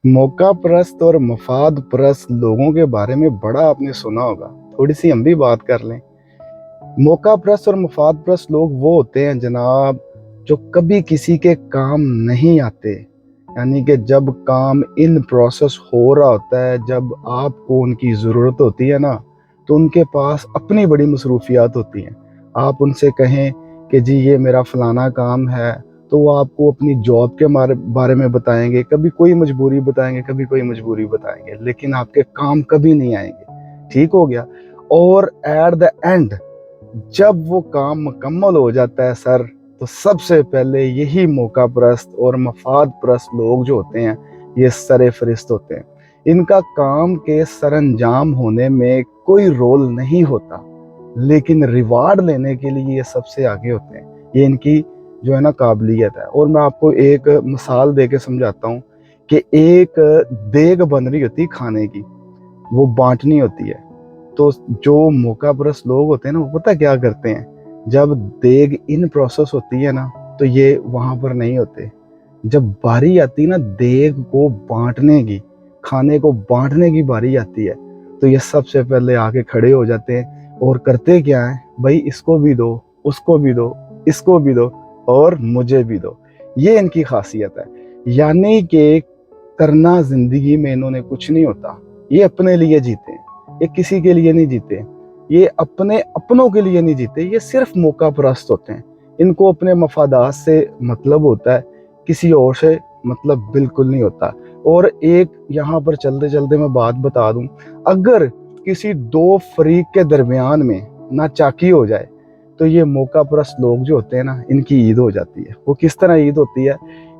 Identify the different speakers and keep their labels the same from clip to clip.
Speaker 1: मौका परस्त और मफाद परस्त लोगों के बारे में बड़ा आपने सुना होगा। थोड़ी सी हम भी बात कर लें। मौका परस्त और मफाद परस्त लोग वो होते हैं जनाब, जो कभी किसी के काम नहीं आते। यानी कि जब काम इन प्रोसेस हो रहा होता है, जब आपको उनकी ज़रूरत होती है ना, तो उनके पास अपनी बड़ी मसरूफियात होती हैं। आप उनसे कहें कि जी ये मेरा फ़लाना काम है, तो वो आपको अपनी जॉब के बारे में बताएंगे, कभी कोई मजबूरी बताएंगे, कभी कोई मजबूरी बताएंगे, लेकिन आपके काम कभी नहीं आएंगे। ठीक हो गया। और एट द एंड जब वो काम मुकम्मल हो जाता है सर, तो सबसे पहले यही मौका परस्त और मफाद परस्त लोग जो होते हैं, ये सरे फरिस्त होते हैं। इनका काम के सरंजाम होने में कोई रोल नहीं होता, लेकिन रिवार्ड लेने के लिए ये सबसे आगे होते हैं। ये इनकी जो है ना काबिलियत है। और मैं आपको एक मिसाल दे के समझाता हूँ कि एक देग बन रही होती है खाने की, वो बांटनी होती है। तो जो मौका परस्त लोग होते हैं ना, वो पता क्या करते हैं, जब देग इन प्रोसेस होती है ना, तो ये वहां पर नहीं होते। जब बारी आती है ना देग को बांटने की, खाने को बांटने की बारी आती है, तो ये सबसे पहले आके खड़े हो जाते हैं और करते क्या है, भाई इसको भी दो, उसको भी दो, इसको भी दो और मुझे भी दो। ये इनकी खासियत है। यानी कि करना जिंदगी में इन्होंने कुछ नहीं होता, ये अपने लिए जीते हैं, ये किसी के लिए नहीं जीते, ये अपने अपनों के लिए नहीं जीते, ये सिर्फ मौका परस्त होते हैं। इनको अपने मफादात से मतलब होता है, किसी और से मतलब बिल्कुल नहीं होता। और एक यहाँ पर चलते चलते मैं बात बता दूं, अगर किसी दो फरीक के दरमियान में नाचाकी हो जाए, तो ये मौका परस्त लोग जो होते हैं ना, इनकी ईद हो जाती है। वो किस तरह ईद होती है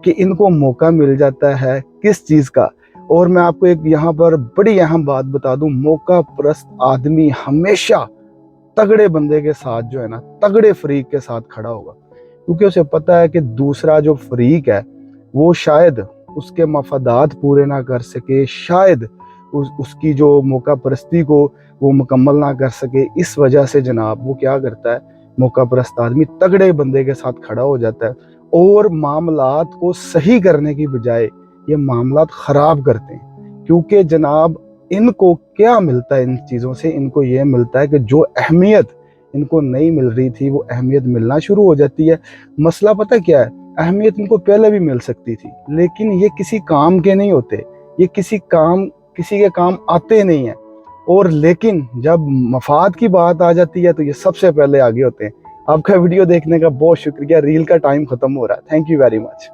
Speaker 1: कि इनको मौका मिल जाता है किस चीज़ का। और मैं आपको एक यहाँ पर बड़ी अहम बात बता दूं, मौका परस्त आदमी हमेशा तगड़े बंदे के साथ जो है ना, तगड़े फरीक के साथ खड़ा होगा, क्योंकि उसे पता है कि दूसरा जो फरीक है वो शायद उसके मफादात पूरे ना कर सके, शायद उसकी जो मौका परस्ती को वो मुकम्मल ना कर सके। इस वजह से जनाब वो क्या करता है, मौका परस्त आदमी तगड़े बंदे के साथ खड़ा हो जाता है और मामलात को सही करने की बजाय ये मामलात ख़राब करते हैं। क्योंकि जनाब इनको क्या मिलता है इन चीज़ों से, इनको ये मिलता है कि जो अहमियत इनको नहीं मिल रही थी, वो अहमियत मिलना शुरू हो जाती है। मसला पता क्या है, अहमियत इनको पहले भी मिल सकती थी, लेकिन ये किसी काम के नहीं होते, ये किसी के काम आते नहीं हैं। और लेकिन जब मफाद की बात आ जाती है, तो ये सबसे पहले आगे होते हैं। आपका वीडियो देखने का बहुत शुक्रिया। रील का टाइम ख़त्म हो रहा है। Thank you very much.